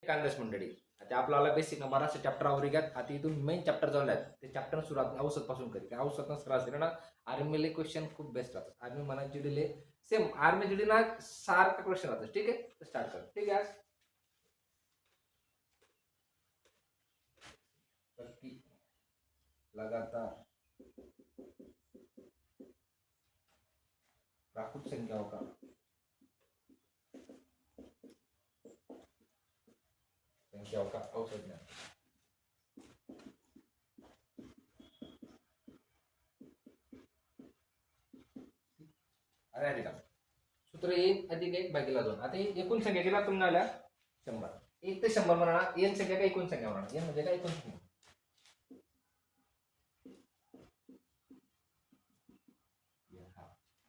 कांग्रेस मंडळी आता आपल्याला बेसिक मराठी चॅप्टर आवरी घ्या. आता इथून मेन चॅप्टर जाऊन आहेत ते चॅप्टर सुरुवात औषध पासून करी औषध सर असेल ना आर्मीले क्वेश्चन खूप बेस्ट राहतात. आर्मी म्हणा जीडीले सेम आर्मी जीडी ना सारखं क्वेश्चन राहतात. ठीक आहे स्टार्ट कर. ठीक आहे लगातार प्राकृत संख्याओं का औसत ज्ञान. अरे का सूत्र 1 अधिक 1 भागिले 2. आता एकूण संख्या केला तुम्हाला 100. 1 ते 100 म्हणा. एन संख्या का एकूण संख्या म्हणा. एन म्हणजे काय एकूण संख्या.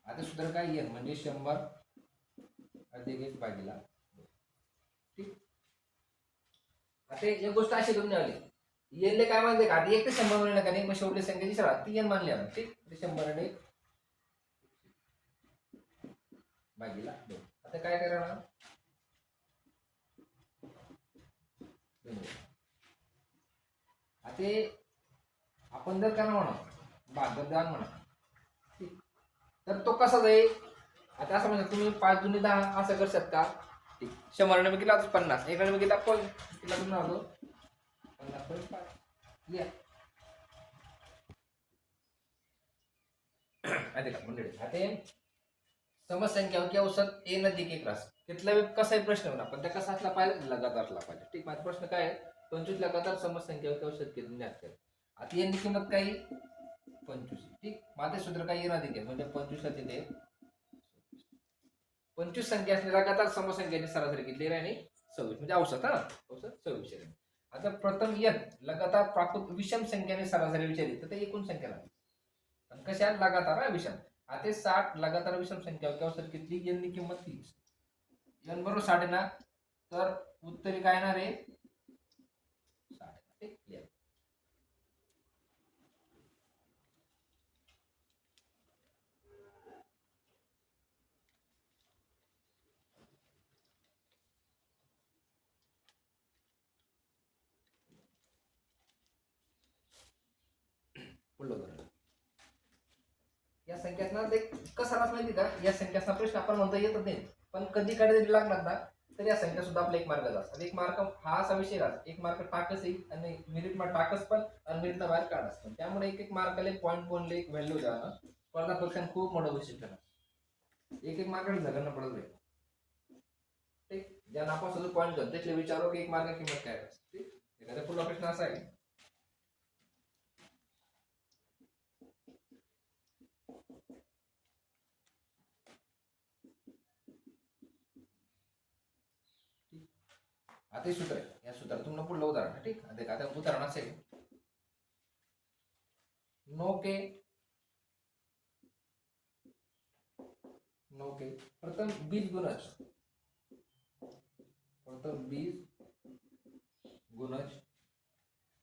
आता सूत्र काय एन म्हणजे 100 अधिक 1 भागिला 2. ठीक. आता एक गोष्ट अशी करून आली एनले काय मानते का आता 1 ते 100 म्हणलं का नाही मग शेवटची संख्याची सरळ ती एन मानली आपण. ठीक. 100 आणि भागिला 2. आता काय करणार आता आपण जर करणार म्हणा भागदान म्हणा तर तो कसा जाईल. आता असं म्हणा तुम्ही 5 दुनी 10 असं करू शकता. 100 ने केला 50 1 ने केला पण केला तुम्ही आलो 50.5 लिहा. आता का मंडळी आता समसंख्या की औसत ए अधिक 1 रास कितला कसाही प्रश्न होणार पण त्या कसा असला पाहिजे लगातार असला पाहिजे. ठीक. माझा प्रश्न काय आहे 25 लगातार समसंख्या की औसत किती ज्ञात कर. आता यांची किंमत काही 25. ठीक. माझे सूत्र काय येणार अधिक आहे म्हणजे 25 तिथे 25 संख्या असणे लगातार समसंख्याची सरासरी किती आणि 26 म्हणजे औसत औसत 26. आता प्रथम एन लगातार प्राकृत विषम संख्याने सरासरी विचारली तर ते एकूण संख्या लागते. कशा लगातार विषम. आता 60 लगातार विषम संख्या औसत किती एन किंमत 30. एन बरोबर 60 ना तर उत्तरी काय येणार आहे 60. ठीक. क्लिअर. या संख्यातना ते कसा माहिती का या संख्याचा प्रश्न आपण म्हणता येतच नाही पण कधी कडे जरी लागणार ना तर या संख्या सुद्धा आपला 1 मार्काचा असतात. 1 मार्क हा असा विषय राहतो 1 मार्क टाकस येईल आणि मिनिट मा टाकस पण आणि मिनिट बाहेर काढस पण त्यामुळे 1 मार्काला पॉईंट बोलले एक व्हॅल्यू द्या ना स्पर्धा परीक्षा खूप मोठं वैशिष्ट्य आहे. 1 मार्काला झगडणं पडत नाही. ठीक. ज्या नापास पॉईंट करतो त्याचे विचारो की 1 मार्क किंमत काय असते. ठीक. एखादा पुढला प्रश्न असा आहे आता सूत्र आहे या सूत्रातून पुढलं उदाहरण. ठीक. आता उदाहरण असेल नो के प्रथम 20 गुणज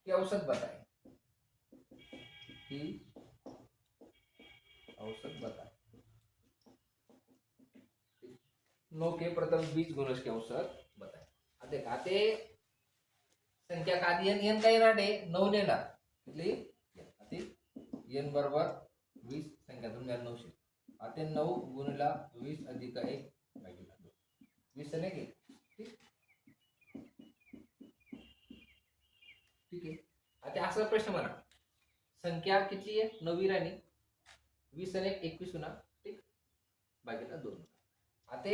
की औसत बताए कि औसत बताए. नो के प्रथम 20 गुणज की औसत बताए. आता आते संख्या का आधी एन काय येणार आहे 9 येणार किती आता एन बरोबर 20 संख्या 900. आता 9 गुणिला 20 अधिक 1 भागिले 2 20 ने के. ठीक. ठीक आहे. आता असा प्रश्न म्हणा संख्या किती आहे 9 राणी 20 आणि 21 होणार. ठीक. भागिले 2. आता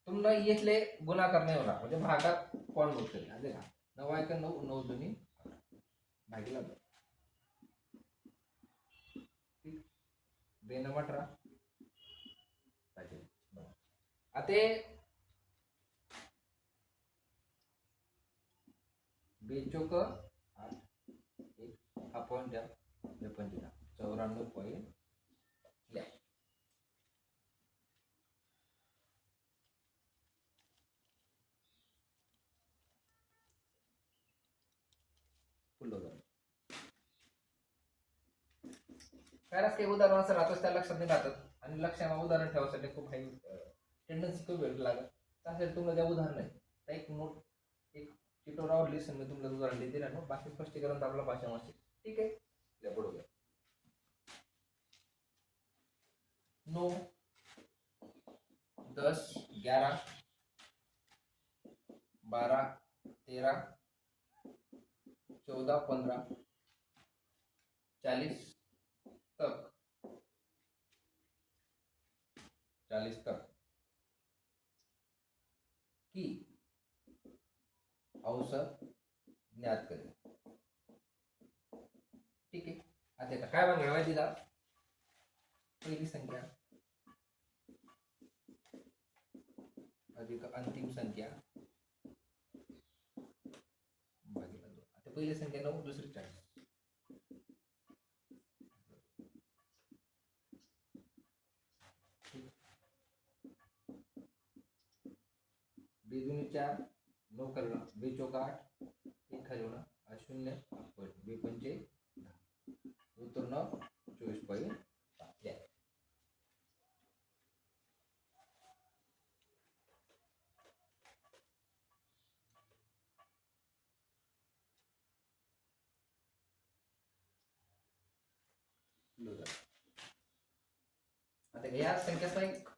तुम्हाला येथले गुणाकार नाही होणार म्हणजे भागात कोण होते आले का 9 1 9 9 2 भागिले 2. ठीक. 2 9 18 आता 2 चौक 8 1 हा पॉईंट द्या 94 पॉईंट द्या. बऱ्याच काही उदाहरण असं राहतं त्या लक्षात नाही राहतात आणि लक्षात उदाहरण ठेवायसाठी खूप काही टेंडन्सी खूप वेळ लागत असेल तुम्हाला त्या उदाहरण आहे एक नोट चिटोरावर लिसन मी तुमचं उदाहरण देते ना, बाकी स्पष्टीकरण आपला भाषामध्ये. ठीक आहे, या पुढे 9 10 11 12 13 14 15 40 तक की औसत ज्ञात करेल. ठीक आहे, आता काय म्हणणार माहिती का, पहिली संख्या अधिक अंतिम संख्या भागिले 2. आता पहिली संख्या 9, दुसरी 40. बेदुनी 4, 9 खाली 2 चौक 8, 1 खाली 0, 2 पंचे 10. उत्तर 24.5. आता या संख्याचा एक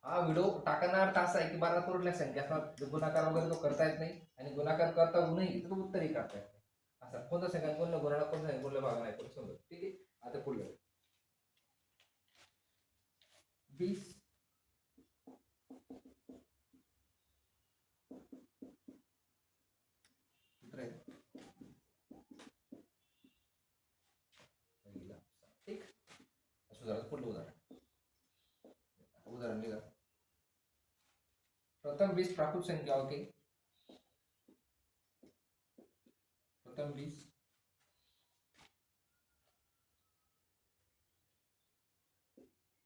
हा व्हिडिओ टाकण्याचा अर्थ असा आहे की बारापूरल्या संख्याचा गुणाकार वगैरे तो करता येत नाही, आणि गुणाकार करता येऊ नये तर उत्तरही करता येत नाही. असा कोणत्या संख्या कोणत्या गुणाला कोणत्या कोणत्या भागा नाही करू समजा. ठीक आहे, आता पुढे 20 ठीक. पुढलं उदाहरण लिहा. प्रथम 20 प्राकृत संख्या होती. प्रथम 20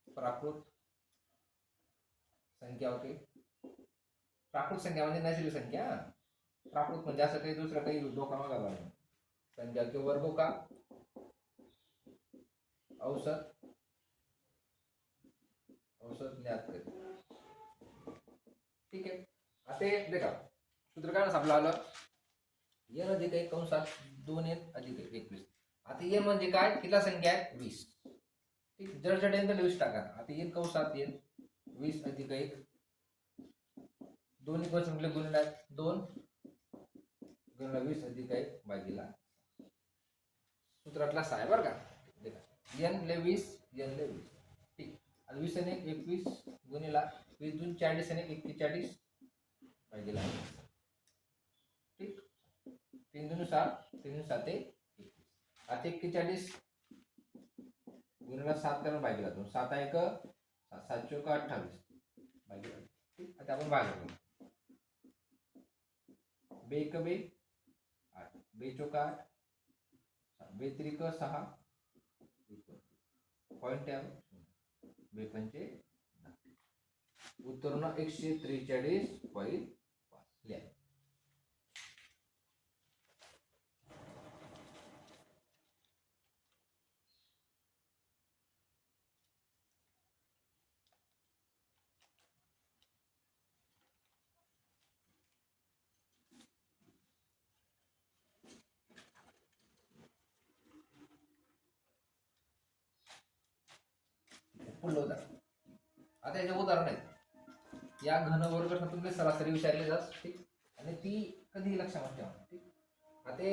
प्राकृत संख्या होती. प्राकृत संख्या म्हणजे नैसर्गिक संख्या. प्राकृत म्हणजे असं काही दुसरं काही डोका नाही. संख्या के वर्गों का औसत ज्ञात करें. ठीक आहे, आता देखा सूत्र काय आपलं आलं, n अधिक 1 कंसात 2n अधिक 21. आता n म्हणजे काय, किती संख्या आहे 20. ठीक, जड n 20 टाका. आता n कंसात n 20 अधिक 1 दोन्ही कंस म्हटले गुणिले 2 गुणिले 20 अधिक 1 भागिले सूत्रातला 6 बरं का. n ले 20 n ले 20. ठीक, आणि 20 आणि 21 गुणिले 20 2 40 आणि 41 भागिले. ठीक, 3 2 7 3 7 21. आता 41 गुणिले 7 करून भागिले 2 7 1 7 चौक 28 भागिले. ठीक, आता आपण भाग करू. 2 1 2 8 2 चौक 8 2 त्रिक 6 पॉइंट आहे 2 पंचे 10. उत्तर 143.5 लिहा. पुढलं उदाहरण. आता याचे उदाहरण आहेत. या घन वर्ग तुमचे सरासरी विचारले जात. ठीक, आणि ती कधी लक्षात ठेवा. ठीक, आता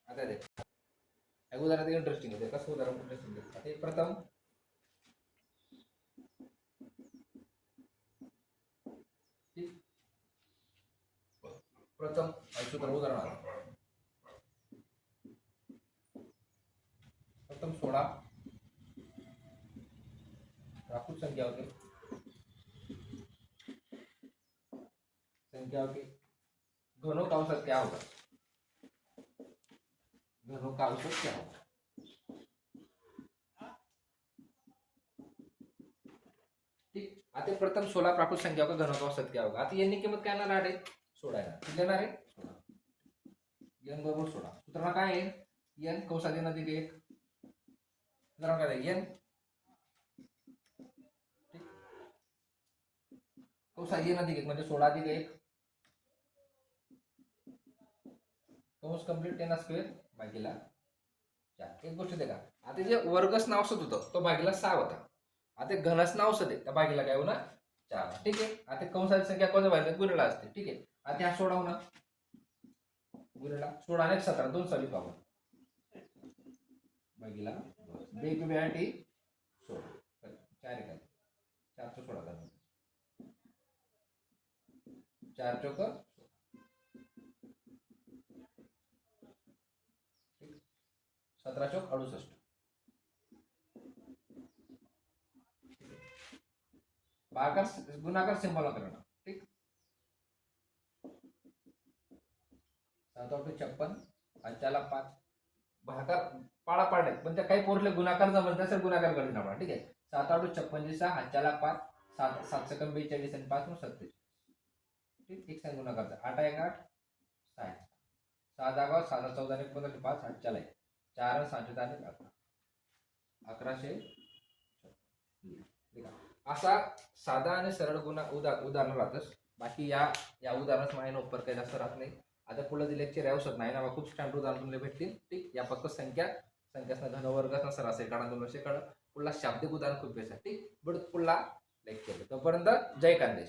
आता देख उदाहरण इंटरेस्टिंग आहे. कसं उदाहरण इंटरेस्टिंग आहे. आता प्रथम सूत्र उदाहरण प्रथम 16 प्राकृत संख्या होती. घनों का औसत क्या होगा. घनों का औसत क्या होगा. ठीक, आता प्रथम 16 प्राकृत संख्या का घनों का औसत क्या होगा. आता यांनी किंमत काय आणणार आहे, सोडायला किती येणार आहे 16. n बरोबर 16. सूत्र काय आहे n कंसात n अधिक 1 सूत्र काय आहे n कंसात n अधिक 1 म्हणजे 16 अधिक 1 कंस कंप्लीट 10 स्क्वेअर भागीला 4. एक गोष्ट दे का आता जे वर्गच नाव असत होतं तो भागीला 6 होता. आता घनच नाव असते त्या भागीला काय होणार 4. ठीक आहे. आता कंसाची संख्या कोणत्या भागीला गुणिला असते. ठीक आहे. आता हा सोडवणं गुणिला 16 आणि 17 दोन सवी पाहू भागीला 2 टू 2 16 4 एका 4 चं 16 करणार 4 चौक 17 चौक 68. भागाकार गुणाकार सिंबल करणार. ठीक 7 8 56 5 5 भागाकार पाडा पाडले पण त्या काही पोरले गुणाकार जमत नसेल गुणाकार करतील आपण. ठीक आहे 7 8 56 6 5 5 7 7 सेकंड 42 आणि 5 27. ठीक एक सांग गुणाकार 8 1 8 60 6 जागा 7 14 1 15 5 8 4 4 7 4 1100. असा साधा आणि सरळ उदाहरण राहतच. बाकी या उदाहरणात माझ्या उपर काही जास्त राहत नाही. आता पुढे जे लेक्चर आहे औषध नाही ना खूप स्टँडर्ड उदाहरण तुम्हाला भेटतील. ठीक या फक्त संख्यासना घनवर्गासना सरासरी काढा 200 काढा पुढला शाब्दिक उदाहरण खूप बेस्ट आहे. ठीक बट पुढला लेक्चर तोपर्यंत जय कांदेश.